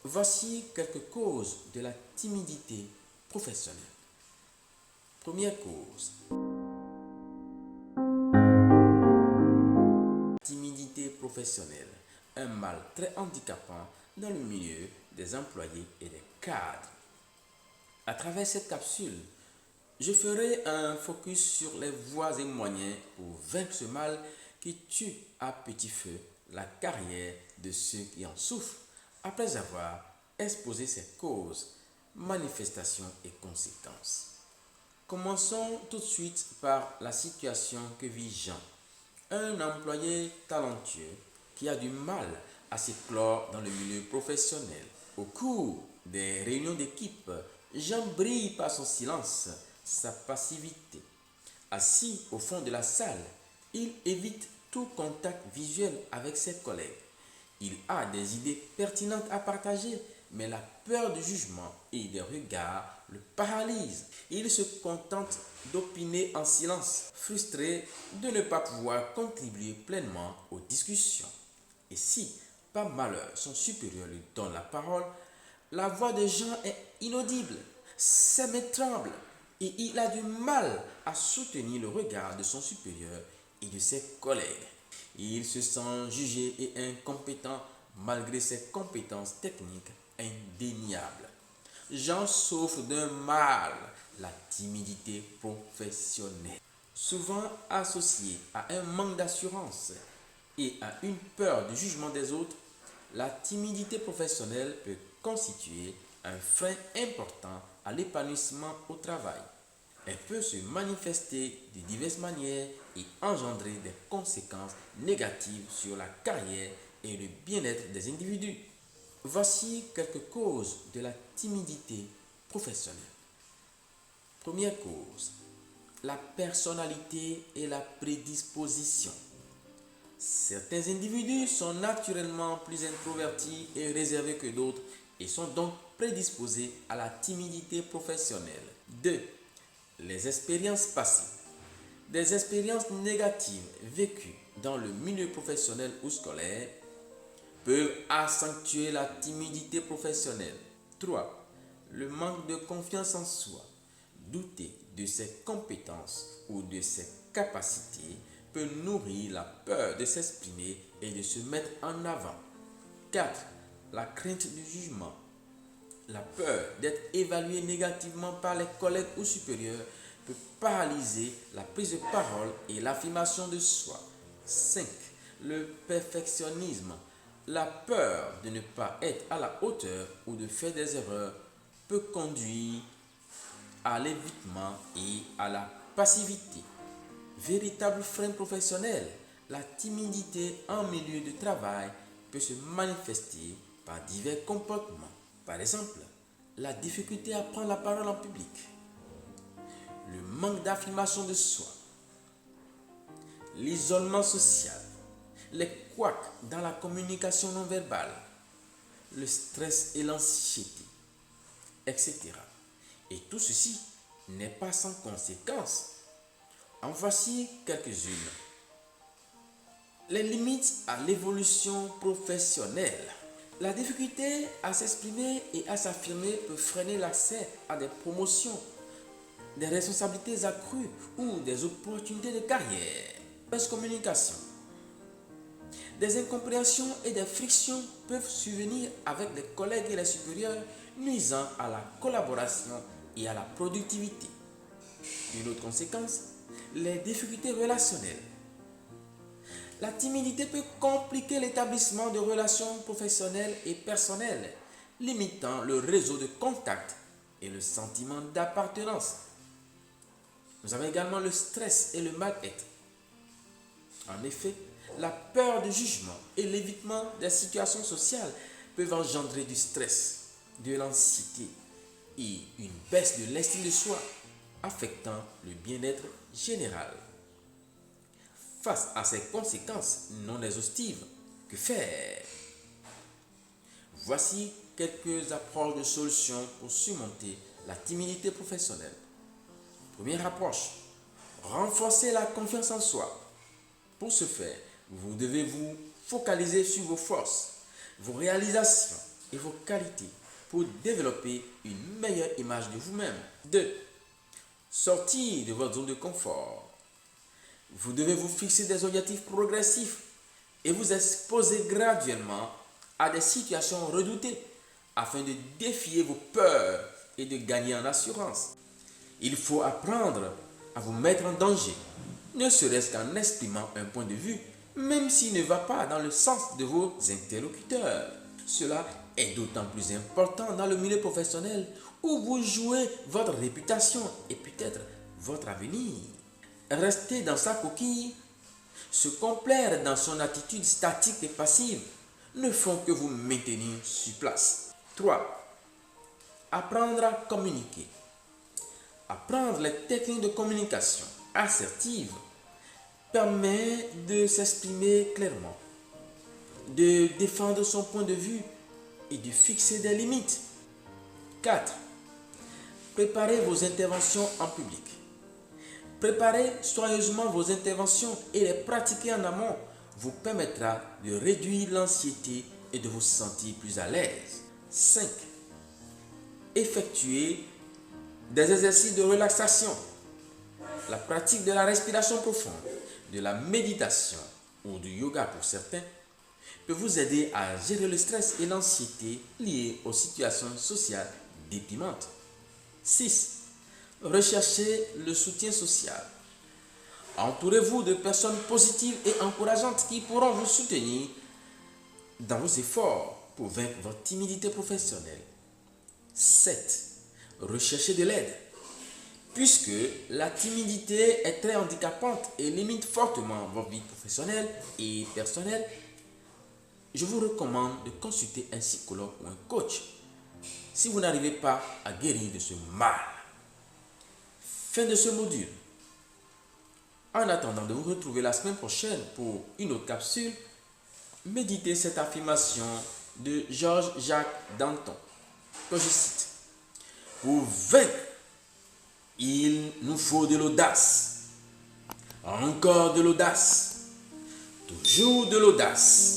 Voici quelques causes de la timidité professionnelle. Première cause. Timidité professionnelle, un mal très handicapant dans le milieu des employés et des cadres. À travers cette capsule, je ferai un focus sur les voies et moyens pour vaincre ce mal qui tue à petit feu la carrière de ceux qui en souffrent après avoir exposé ses causes, manifestations et conséquences. Commençons tout de suite par la situation que vit Jean, un employé talentueux qui a du mal à s'éclore dans le milieu professionnel. Au cours des réunions d'équipe, Jean brille par son silence, sa passivité. Assis au fond de la salle, il évite tout contact visuel avec ses collègues. Il a des idées pertinentes à partager, mais la peur du jugement et des regards le paralyse. Il se contente d'opiner en silence, frustré de ne pas pouvoir contribuer pleinement aux discussions. Et si, par malheur, son supérieur lui donne la parole, la voix de Jean est inaudible, ses mains tremblent et il a du mal à soutenir le regard de son supérieur et de ses collègues. Il se sent jugé et incompétent malgré ses compétences techniques indéniables. Jean souffre d'un mal, la timidité professionnelle. Souvent associée à un manque d'assurance et à une peur du jugement des autres, la timidité professionnelle peut constituer un frein important à l'épanouissement au travail. Elle peut se manifester de diverses manières et engendrer des conséquences négatives sur la carrière et le bien-être des individus. Voici quelques causes de la timidité professionnelle. Première cause, la personnalité et la prédisposition. Certains individus sont naturellement plus introvertis et réservés que d'autres et sont donc prédisposés à la timidité professionnelle. 2. Les expériences passées. Des expériences négatives vécues dans le milieu professionnel ou scolaire peuvent accentuer la timidité professionnelle. 3. Le manque de confiance en soi. Douter de ses compétences ou de ses capacités peut nourrir la peur de s'exprimer et de se mettre en avant. 4. La crainte du jugement. La peur d'être évalué négativement par les collègues ou supérieurs peut paralyser la prise de parole et l'affirmation de soi. 5. Le perfectionnisme. La peur de ne pas être à la hauteur ou de faire des erreurs peut conduire à l'évitement et à la passivité. Véritable frein professionnel, la timidité en milieu de travail peut se manifester par divers comportements. Par exemple, la difficulté à prendre la parole en public, le manque d'affirmation de soi, l'isolement social, les couacs dans la communication non verbale, le stress et l'anxiété, etc. Et tout ceci n'est pas sans conséquences. En voici quelques-unes. Les limites à l'évolution professionnelle. La difficulté à s'exprimer et à s'affirmer peut freiner l'accès à des promotions, des responsabilités accrues ou des opportunités de carrière. Mauvaise communication. Des incompréhensions et des frictions peuvent survenir avec les collègues et les supérieurs, nuisant à la collaboration et à la productivité. Une autre conséquence, les difficultés relationnelles. La timidité peut compliquer l'établissement de relations professionnelles et personnelles, limitant le réseau de contacts et le sentiment d'appartenance. Nous avons également le stress et le mal-être. En effet, la peur du jugement et l'évitement des situations sociales peuvent engendrer du stress, de l'anxiété et une baisse de l'estime de soi, affectant le bien-être général. Face à ces conséquences non exhaustives, que faire? Voici quelques approches de solutions pour surmonter la timidité professionnelle. Première approche, renforcer la confiance en soi. Pour ce faire, vous devez vous focaliser sur vos forces, vos réalisations et vos qualités pour développer une meilleure image de vous-même. 2. Sortir de votre zone de confort. Vous devez vous fixer des objectifs progressifs et vous exposer graduellement à des situations redoutées afin de défier vos peurs et de gagner en assurance. Il faut apprendre à vous mettre en danger, ne serait-ce qu'en exprimant un point de vue, même s'il ne va pas dans le sens de vos interlocuteurs. Cela est d'autant plus important dans le milieu professionnel où vous jouez votre réputation et peut-être votre avenir. Rester dans sa coquille, se complaire dans son attitude statique et passive ne font que vous maintenir sur place. 3. Apprendre à communiquer. Apprendre les techniques de communication assertive permet de s'exprimer clairement, de défendre son point de vue et de fixer des limites. 4. Préparez vos interventions en public. Préparez soigneusement vos interventions et les pratiquer en amont vous permettra de réduire l'anxiété et de vous sentir plus à l'aise. 5. Effectuez des exercices de relaxation. La pratique de la respiration profonde, de la méditation ou du yoga pour certains peut vous aider à gérer le stress et l'anxiété liés aux situations sociales déprimantes. 6. Recherchez le soutien social. Entourez-vous de personnes positives et encourageantes qui pourront vous soutenir dans vos efforts pour vaincre votre timidité professionnelle. 7. Recherchez de l'aide. Puisque la timidité est très handicapante et limite fortement votre vie professionnelle et personnelle, je vous recommande de consulter un psychologue ou un coach si vous n'arrivez pas à guérir de ce mal. Fin de ce module. En attendant de vous retrouver la semaine prochaine pour une autre capsule, méditez cette affirmation de Georges-Jacques Danton, que je cite. Pour vaincre, il nous faut de l'audace. Encore de l'audace. Toujours de l'audace.